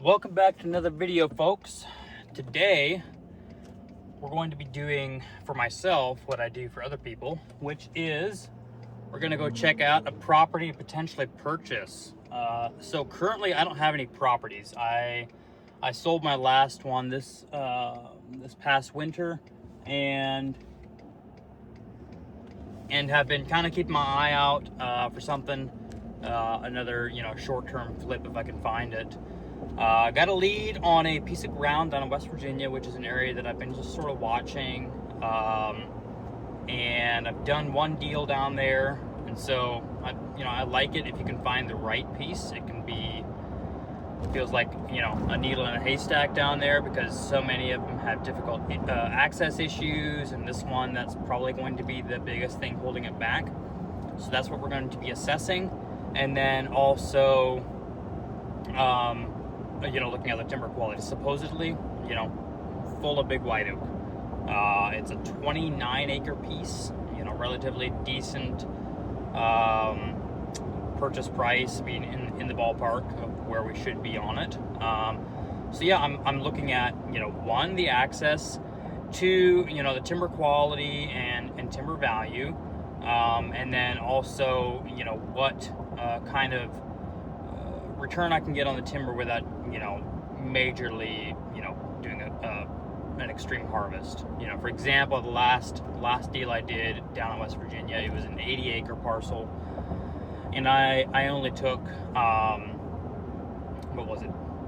Welcome back to another video, folks. Today we're going to be doing for myself what I do for other people, which is we're going to go check out a property to potentially purchase. So currently I don't have any properties. I sold my last one this past winter and have been kind of keeping my eye out for something, another short-term flip if I can find it. Got a lead on a piece of ground down in West Virginia, which is an area that I've been just sort of watching, and I've done one deal down there, and so I like it if you can find the right piece. It feels like a needle in a haystack down there because so many of them have difficult access issues, and this one, that's probably going to be the biggest thing holding it back. So that's what we're going to be assessing, and then also looking at the timber quality. Supposedly, full of big white oak. It's a 29-acre piece, relatively decent purchase price, being in the ballpark of where we should be on it. So yeah, I'm looking at, one, the access, two, the timber quality and timber value, and then also, what kind of return I can get on the timber without majorly doing an extreme harvest. For example, the last deal I did down in West Virginia, it was an 80-acre parcel, and I only took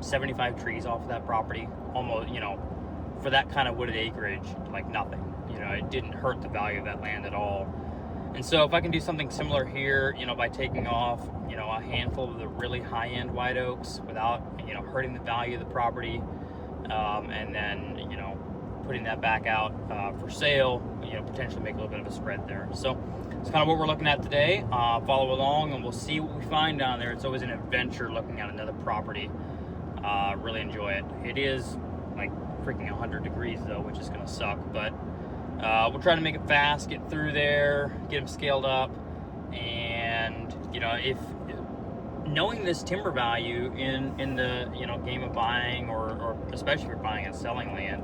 75 trees off of that property, almost, for that kind of wooded acreage, like nothing. It didn't hurt the value of that land at all. And so if I can do something similar here, by taking off, a handful of the really high-end white oaks without, hurting the value of the property, and then, putting that back out for sale, potentially make a little bit of a spread there. So it's kind of what we're looking at today. Follow along and we'll see what we find down there. It's always an adventure looking at another property. Really enjoy it. It is like freaking 100 degrees though, which is gonna suck, but we'll try to make it fast, get through there, get them scaled up, and if knowing this timber value in the game of buying, or especially if you're buying and selling land,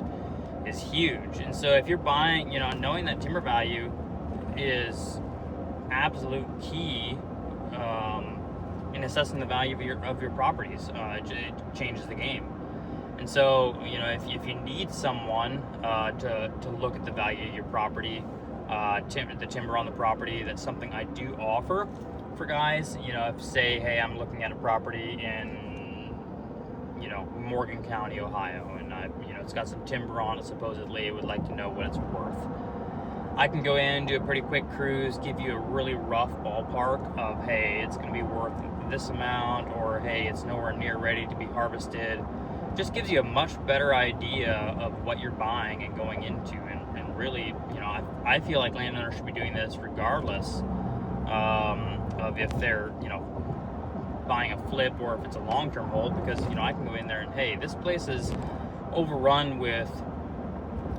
is huge. And so if you're buying, knowing that timber value is absolute key in assessing the value of your properties. It changes the game. And so, if you need someone to look at the value of your property, the timber on the property, that's something I do offer for guys. If say, hey, I'm looking at a property in, Morgan County, Ohio, and it's got some timber on it, supposedly, would like to know what it's worth. I can go in, do a pretty quick cruise, give you a really rough ballpark of, hey, it's going to be worth this amount, or hey, it's nowhere near ready to be harvested. Just gives you a much better idea of what you're buying and going into, and really, I feel like landowners should be doing this regardless of if they're, buying a flip or if it's a long-term hold, because, I can go in there and, hey, this place is overrun with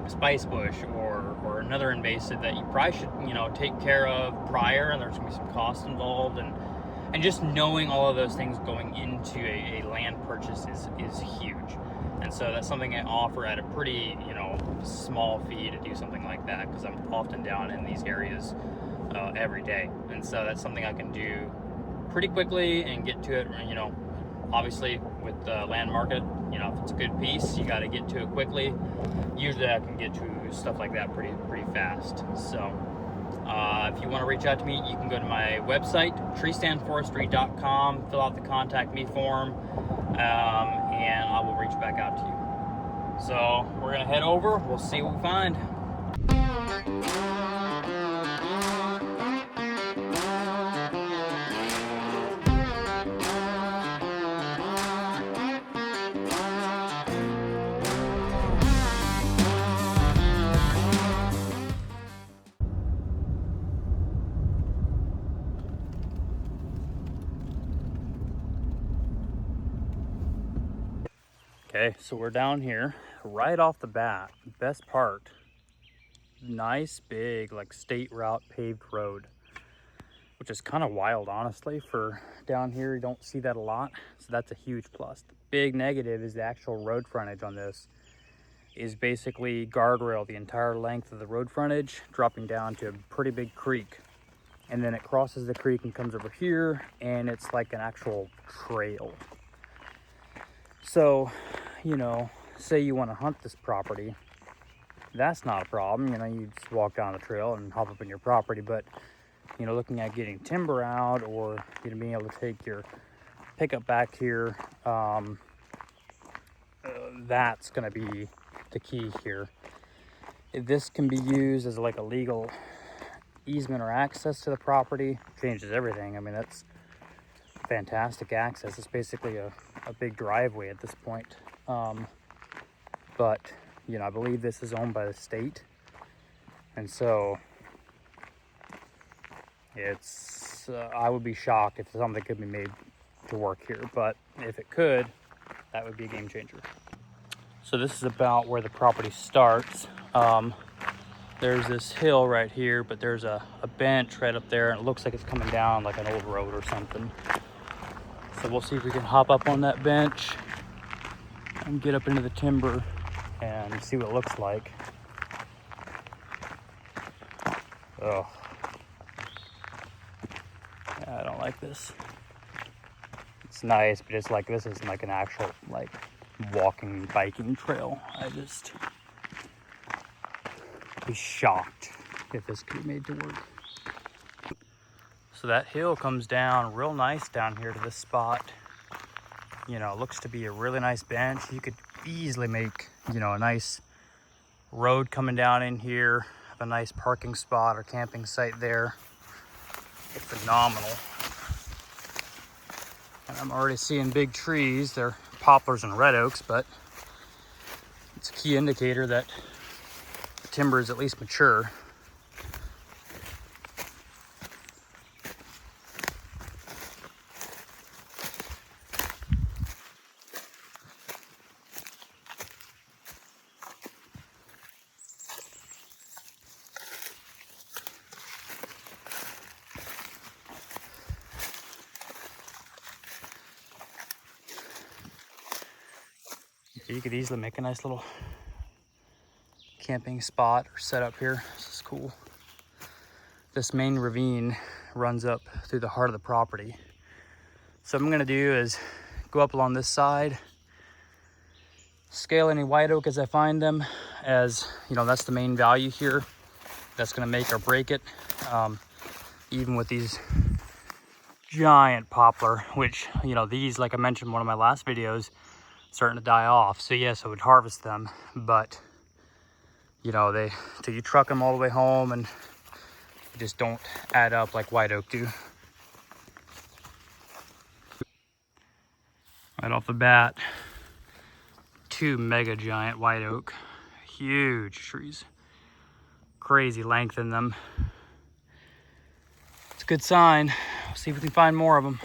spice bush or another invasive that you probably should, take care of prior, and there's gonna be some cost involved, and just knowing all of those things going into a land purchase is huge. And so that's something I offer at a pretty, small fee to do something like that, because I'm often down in these areas every day. And so that's something I can do pretty quickly and get to it, obviously with the land market, if it's a good piece, you got to get to it quickly. Usually I can get to stuff like that pretty fast. So if you want to reach out to me, you can go to my website, treestandforestry.com, fill out the contact me form, and I will reach back out to you. So we're going to head over. We'll see what we find. Okay, so we're down here right off the bat. Best part, nice big like state route paved road. which is kind of wild, honestly. For down here, you don't see that a lot, so that's a huge plus. The big negative is the actual road frontage on this is basically guardrail the entire length of the road frontage, dropping down to a pretty big creek. And then it crosses the creek and comes over here, and it's like an actual trail. So, you know, say you want to hunt this property, that's not a problem. You know, you just walk down the trail and hop up in your property. But, you know, looking at getting timber out, or, you know, being able to take your pickup back here, that's going to be the key here. If this can be used as like a legal easement or access to the property, changes everything. I mean, that's fantastic access. It's basically a big driveway at this point. But, you know, I believe this is owned by the state. And so it's, I would be shocked if something could be made to work here. But if it could, that would be a game changer. So this is about where the property starts. There's this hill right here, but there's a bench right up there, and it looks like it's coming down like an old road or something. So we'll see if we can hop up on that bench and get up into the timber and see what it looks like. Oh, yeah, I don't like this. It's nice, but it's like, this isn't like an actual like walking, biking trail. I just be shocked if this could be made to work. So that hill comes down real nice down here to this spot. You know, it looks to be a really nice bench. You could easily make, you know, a nice road coming down in here, have a nice parking spot or camping site there. It's phenomenal. And I'm already seeing big trees. They're poplars and red oaks, but it's a key indicator that the timber is at least mature. You could easily make a nice little camping spot or setup here. This is cool. This main ravine runs up through the heart of the property. So what I'm gonna do is go up along this side, scale any white oak as I find them, as you know, that's the main value here. That's gonna make or break it. Even with these giant poplar, which, you know, these, like I mentioned in one of my last videos, starting to die off. So yes, I would harvest them, but you know, till you truck them all the way home, and they just don't add up like white oak do. Right off the bat, 2 mega giant white oak, huge trees, crazy length in them. It's a good sign. We'll see if we can find more of them.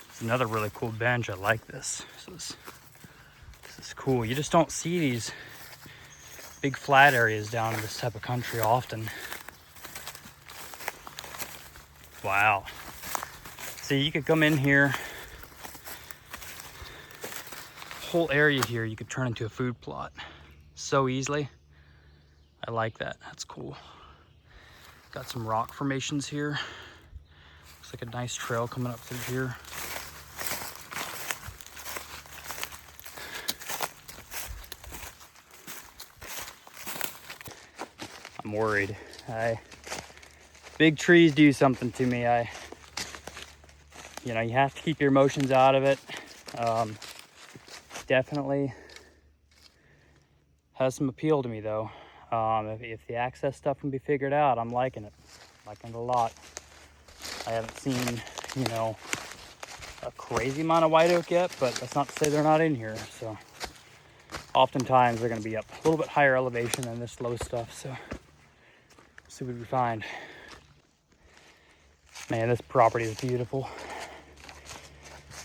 It's another really cool bench. I like this. This is cool. You just don't see these big flat areas down in this type of country often. Wow. See, you could come in here, whole area here you could turn into a food plot so easily. I like that. That's cool. Got some rock formations here. Looks like a nice trail coming up through here. I'm worried. Big trees do something to me. You know, you have to keep your emotions out of it. Definitely has some appeal to me though. If the access stuff can be figured out, I'm liking it. Liking it a lot. I haven't seen, you know, a crazy amount of white oak yet, but that's not to say they're not in here. So oftentimes they're going to be up a little bit higher elevation than this low stuff. So see what we find. Man, this property is beautiful.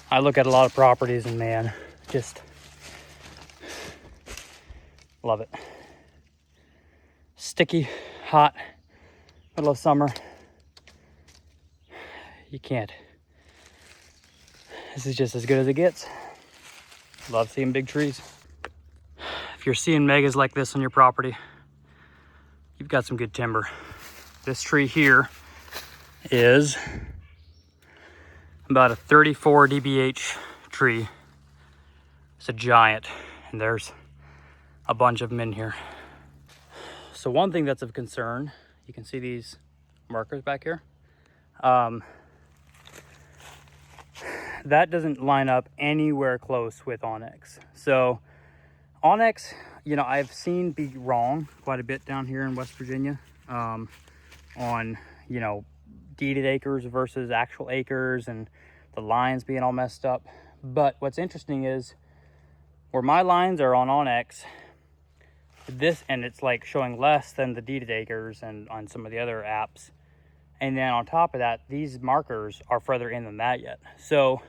I look at a lot of properties and man, just love it. Sticky, hot, middle of summer. you can't. This is just as good as it gets. Love seeing big trees. If you're seeing megas like this on your property, you've got some good timber. This tree here is about a 34 dBH tree. It's a giant, and there's a bunch of them in here. So one thing that's of concern, you can see these markers back here. That doesn't line up anywhere close with onyx. So onyx, you know, I've seen be wrong quite a bit down here in West Virginia on, you know, deeded acres versus actual acres and the lines being all messed up. But what's interesting is where my lines are on onyx, this, and it's like showing less than the deeded acres and on some of the other apps. And then on top of that, these markers are further in than that yet. So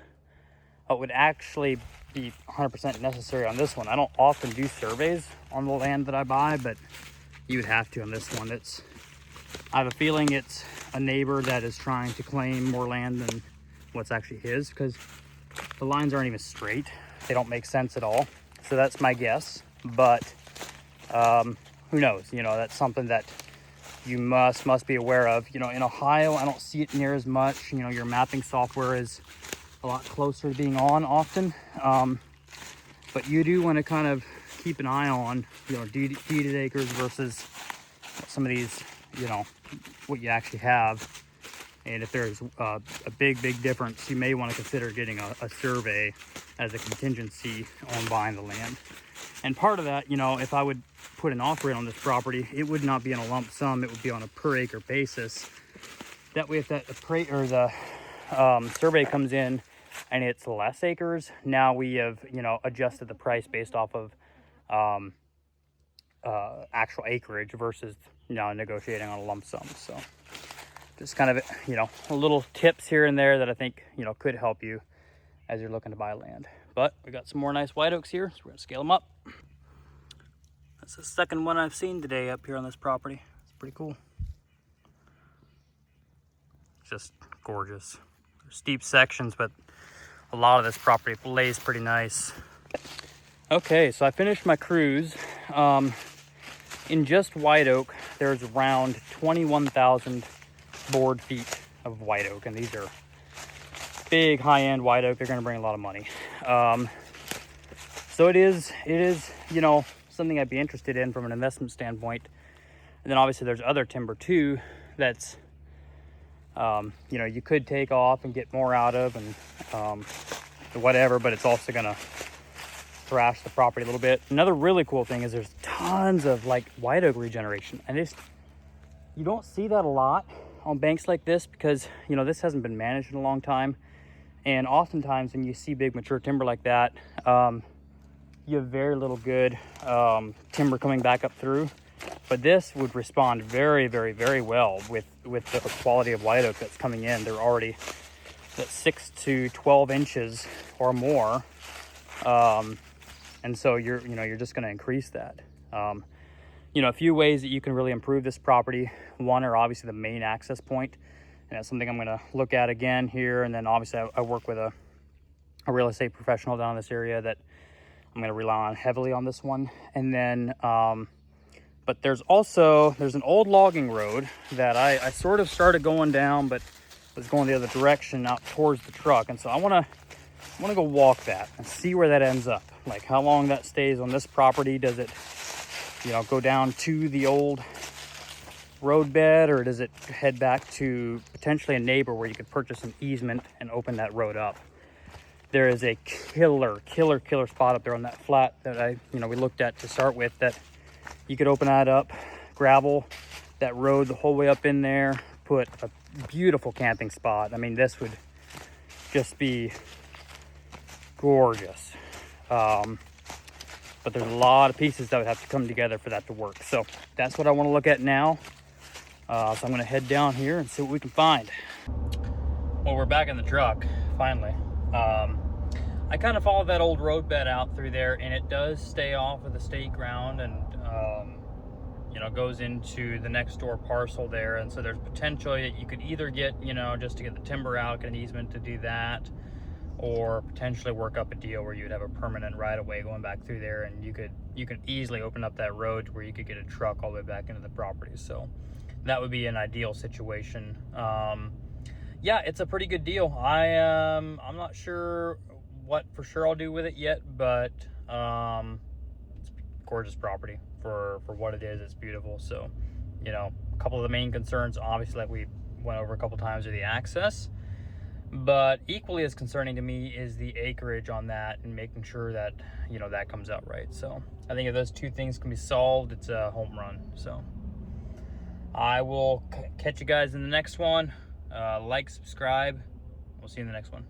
what would actually be 100% necessary on this one, I don't often do surveys on the land that I buy, but you would have to on this one. I have a feeling it's a neighbor that is trying to claim more land than what's actually his, because the lines aren't even straight. They don't make sense at all. So that's my guess, but who knows? You know, that's something that you must be aware of. You know, in Ohio, I don't see it near as much. You know, your mapping software is a lot closer to being on often. But you do want to kind of keep an eye on, you know, deeded acres versus some of these, you know, what you actually have. And if there's a big difference, you may want to consider getting a survey as a contingency on buying the land. And part of that, you know, if I would put an offer in on this property, it would not be on a lump sum, it would be on a per acre basis. That way, if that survey comes in and it's less acres, now we have, you know, adjusted the price based off of actual acreage versus, you know, negotiating on a lump sum. So just kind of, you know, a little tips here and there that I think, you know, could help you as you're looking to buy land. But we got some more nice white oaks here, so we're gonna scale them up. That's the second one I've seen today up here on this property. It's pretty cool. Just gorgeous. There's steep sections, but a lot of this property lays pretty nice. Okay, so I finished my cruise. In just white oak, there's around 21,000 board feet of white oak, and these are big high-end white oak. They're going to bring a lot of money. So it is, you know, something I'd be interested in from an investment standpoint. And then obviously there's other timber too that's, you know, you could take off and get more out of and whatever, but it's also going to thrash the property a little bit. Another really cool thing is there's tons of like white oak regeneration, and you don't see that a lot on banks like this because, you know, this hasn't been managed in a long time. And oftentimes when you see big mature timber like that, you have very little good timber coming back up through. But this would respond very well with the quality of white oak that's coming in. They're already at 6 to 12 inches or more. And so you're just going to increase that. You know, a few ways that you can really improve this property. One are obviously the main access point, and that's something I'm going to look at again here. And then obviously I work with a real estate professional down in this area that I'm going to rely on heavily on this one. And then, but there's an old logging road that I sort of started going down, but was going the other direction out towards the truck. And so I want to go walk that and see where that ends up. Like how long that stays on this property. Does it, you know, go down to the old roadbed, or does it head back to potentially a neighbor where you could purchase an easement and open that road up? There is a killer spot up there on that flat that we looked at to start with, that you could open that up, gravel that road the whole way up in there, put a beautiful camping spot. I mean, this would just be gorgeous. But there's a lot of pieces that would have to come together for that to work. So that's what I want to look at now. So I'm going to head down here and see what we can find. Well, we're back in the truck, finally. I kind of followed that old road bed out through there, and it does stay off of the state ground, and you know, goes into the next door parcel there. And so there's potential that you could either get, you know, just to get the timber out, get an easement to do that, or potentially work up a deal where you'd have a permanent right of way going back through there, and you could easily open up that road to where you could get a truck all the way back into the property. So that would be an ideal situation. Yeah, it's a pretty good deal. I'm not sure what for sure I'll do with it yet, but it's gorgeous property for what it is. It's beautiful. So, you know, a couple of the main concerns, obviously, like we went over a couple times, are the access, but equally as concerning to me is the acreage on that and making sure that, you know, that comes out right. So I think if those two things can be solved, it's a home run. So I will catch you guys in the next one. Like, subscribe. We'll see you in the next one.